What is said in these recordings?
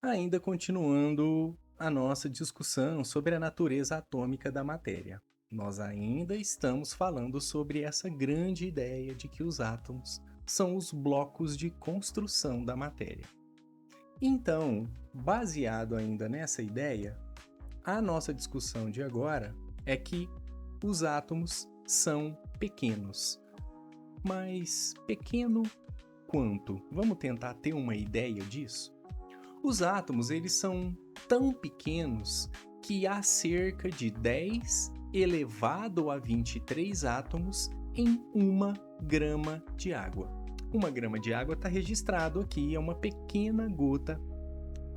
Ainda continuando a nossa discussão sobre a natureza atômica da matéria. Nós ainda estamos falando sobre essa grande ideia de que os átomos são os blocos de construção da matéria. Então, baseado ainda nessa ideia, a nossa discussão de agora é que os átomos são pequenos. Mas pequeno quanto? Vamos tentar ter uma ideia disso? Os átomos, eles são tão pequenos que há cerca de 10 elevado a 23 átomos em 1 grama de água. 1 grama de água está registrado aqui, é uma pequena gota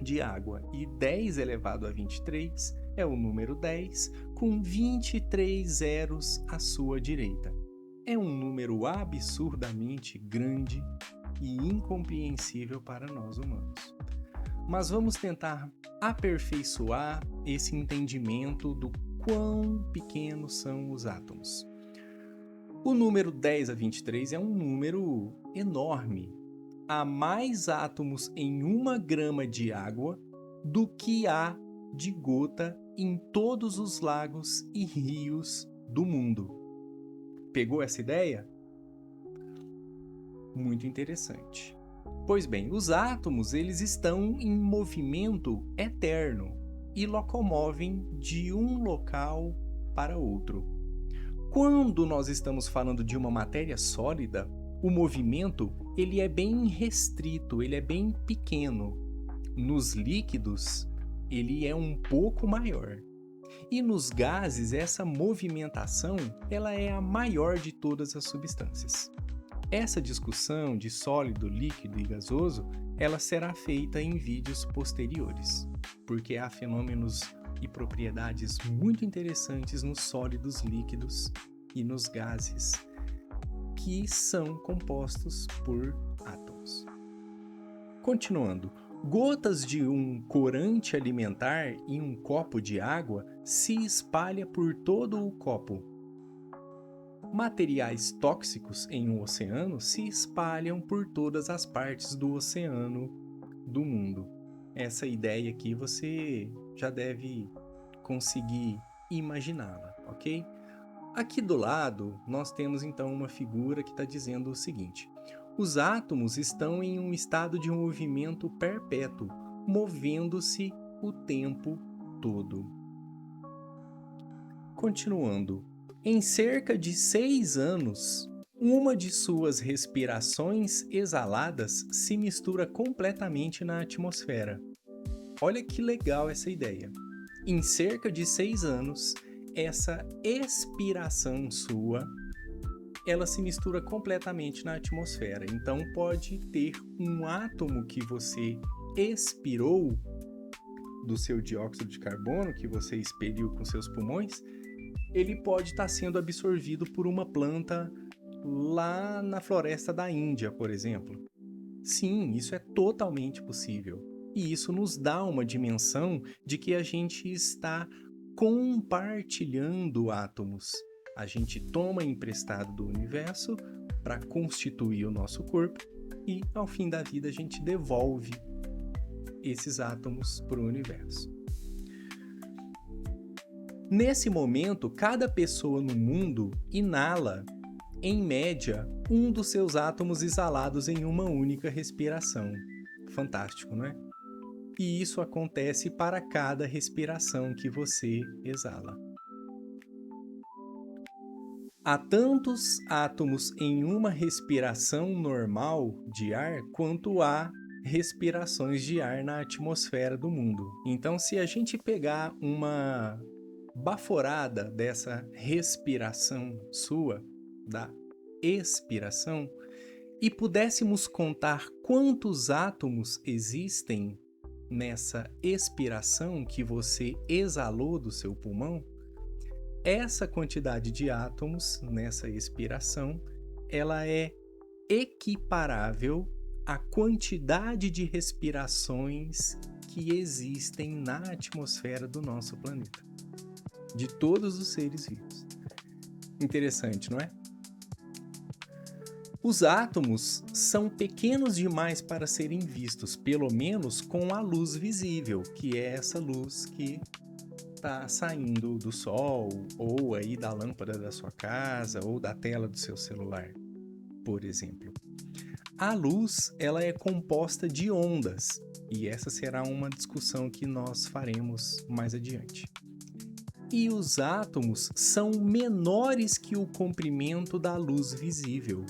de água. E 10 elevado a 23 é o número 10, com 23 zeros à sua direita. É um número absurdamente grande e incompreensível para nós humanos. Mas vamos tentar aperfeiçoar esse entendimento do quão pequenos são os átomos. O número 10 a 23 é um número enorme. Há mais átomos em 1 grama de água do que há de gota em todos os lagos e rios do mundo. Pegou essa ideia? Muito interessante. Pois bem, os átomos eles estão em movimento eterno e locomovem de um local para outro. Quando nós estamos falando de uma matéria sólida, o movimento ele é bem restrito, ele é bem pequeno. Nos líquidos, ele é um pouco maior. E nos gases, essa movimentação ela é a maior de todas as substâncias. Essa discussão de sólido, líquido e gasoso, ela será feita em vídeos posteriores, porque há fenômenos e propriedades muito interessantes nos sólidos, líquidos e nos gases, que são compostos por átomos. Continuando, gotas de um corante alimentar em um copo de água se espalha por todo o copo. Materiais tóxicos em um oceano se espalham por todas as partes do oceano do mundo. Essa ideia aqui você já deve conseguir imaginá-la, ok? Aqui do lado, nós temos então uma figura que está dizendo o seguinte: os átomos estão em um estado de movimento perpétuo, movendo-se o tempo todo. Continuando, em cerca de 6 anos, uma de suas respirações exaladas se mistura completamente na atmosfera. Olha que legal essa ideia. Em cerca de 6 anos, essa expiração sua, ela se mistura completamente na atmosfera. Então pode ter um átomo que você expirou do seu dióxido de carbono, que você expeliu com seus pulmões, ele pode estar sendo absorvido por uma planta lá na floresta da Índia, por exemplo. Sim, isso é totalmente possível. E isso nos dá uma dimensão de que a gente está compartilhando átomos. A gente toma emprestado do universo para constituir o nosso corpo e, ao fim da vida, a gente devolve esses átomos para o universo. Nesse momento, cada pessoa no mundo inala, em média, um dos seus átomos exalados em uma única respiração. Fantástico, não é? E isso acontece para cada respiração que você exala. Há tantos átomos em uma respiração normal de ar quanto há respirações de ar na atmosfera do mundo. Então, se a gente pegar uma baforada dessa respiração sua, da expiração, e pudéssemos contar quantos átomos existem nessa expiração que você exalou do seu pulmão, essa quantidade de átomos nessa expiração, ela é equiparável à quantidade de respirações que existem na atmosfera do nosso planeta, de todos os seres vivos. Interessante, não é? Os átomos são pequenos demais para serem vistos, pelo menos com a luz visível, que é essa luz que está saindo do sol, ou aí da lâmpada da sua casa, ou da tela do seu celular, por exemplo. A luz, ela é composta de ondas, e essa será uma discussão que nós faremos mais adiante. E os átomos são menores que o comprimento da luz visível.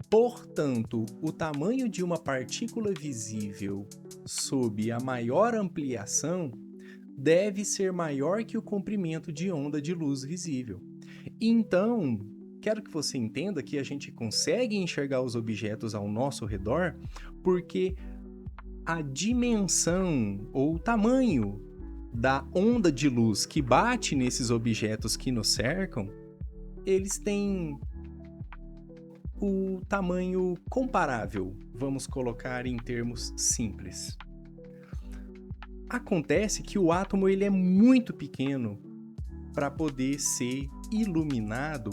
Portanto, o tamanho de uma partícula visível sob a maior ampliação deve ser maior que o comprimento de onda de luz visível. Então, quero que você entenda que a gente consegue enxergar os objetos ao nosso redor porque a dimensão ou o tamanho da onda de luz que bate nesses objetos que nos cercam, eles têm o tamanho comparável, vamos colocar em termos simples. Acontece que o átomo ele é muito pequeno para poder ser iluminado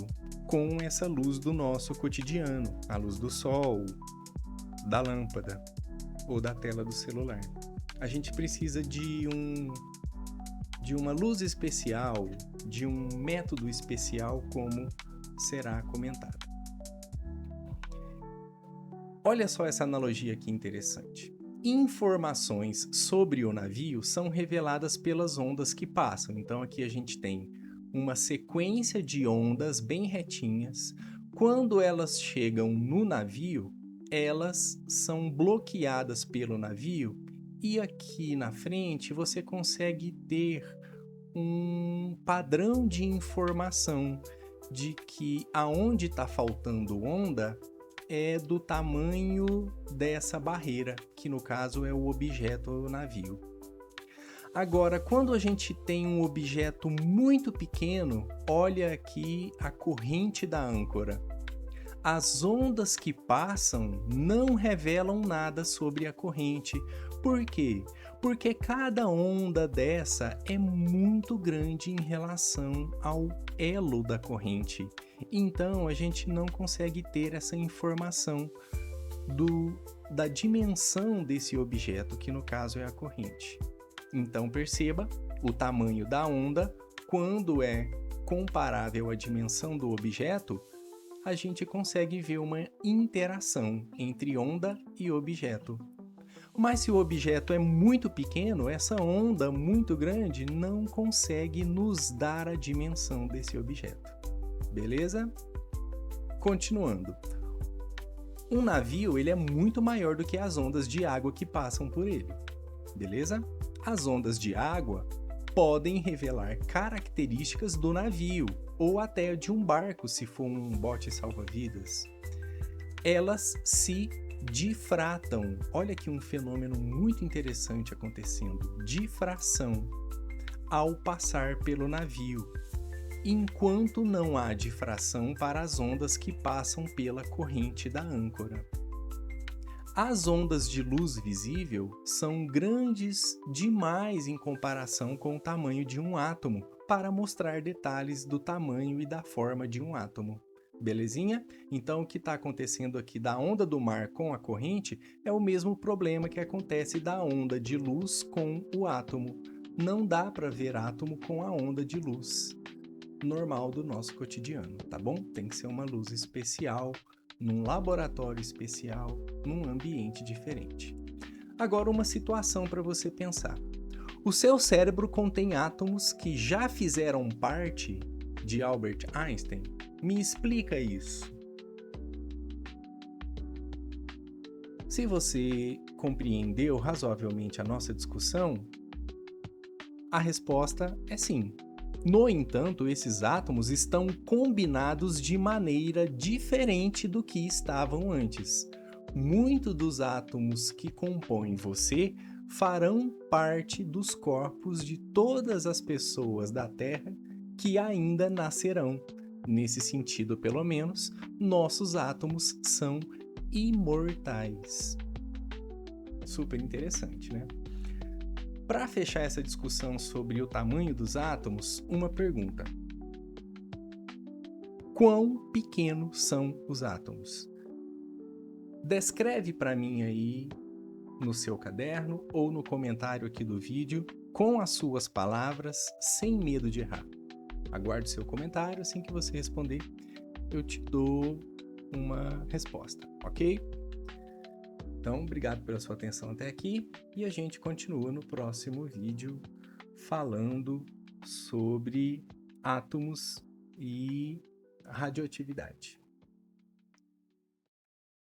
com essa luz do nosso cotidiano, a luz do sol, da lâmpada ou da tela do celular. A gente precisa de uma luz especial, de um método especial, como será comentado. Olha só essa analogia aqui interessante. Informações sobre o navio são reveladas pelas ondas que passam. Então aqui a gente tem uma sequência de ondas bem retinhas. Quando elas chegam no navio, elas são bloqueadas pelo navio e aqui na frente você consegue ter um padrão de informação de que aonde está faltando onda é do tamanho dessa barreira, que no caso é o objeto ou o navio. Agora, quando a gente tem um objeto muito pequeno, olha aqui a corrente da âncora. As ondas que passam não revelam nada sobre a corrente. Por quê? Porque cada onda dessa é muito grande em relação ao elo da corrente. Então, a gente não consegue ter essa informação da dimensão desse objeto, que no caso é a corrente. Então, perceba o tamanho da onda, quando é comparável à dimensão do objeto, a gente consegue ver uma interação entre onda e objeto. Mas se o objeto é muito pequeno, essa onda muito grande não consegue nos dar a dimensão desse objeto. Beleza? Continuando. Um navio ele é muito maior do que as ondas de água que passam por ele. Beleza? As ondas de água podem revelar características do navio ou até de um barco, se for um bote salva-vidas. Elas se difratam. Olha aqui um fenômeno muito interessante acontecendo. Difração ao passar pelo navio, enquanto não há difração para as ondas que passam pela corrente da âncora. As ondas de luz visível são grandes demais em comparação com o tamanho de um átomo para mostrar detalhes do tamanho e da forma de um átomo. Belezinha? Então, o que está acontecendo aqui da onda do mar com a corrente é o mesmo problema que acontece da onda de luz com o átomo. Não dá para ver átomo com a onda de luz normal do nosso cotidiano, tá bom? Tem que ser uma luz especial, num laboratório especial, num ambiente diferente. Agora, uma situação para você pensar. O seu cérebro contém átomos que já fizeram parte de Albert Einstein. Me explica isso. Se você compreendeu razoavelmente a nossa discussão, a resposta é sim. No entanto, esses átomos estão combinados de maneira diferente do que estavam antes. Muitos dos átomos que compõem você farão parte dos corpos de todas as pessoas da Terra que ainda nascerão. Nesse sentido, pelo menos, nossos átomos são imortais. Super interessante, né? Para fechar essa discussão sobre o tamanho dos átomos, uma pergunta. Quão pequenos são os átomos? Descreve para mim aí no seu caderno ou no comentário aqui do vídeo com as suas palavras, sem medo de errar. Aguardo seu comentário, assim que você responder, eu te dou uma resposta, ok? Então, obrigado pela sua atenção até aqui e a gente continua no próximo vídeo falando sobre átomos e radioatividade.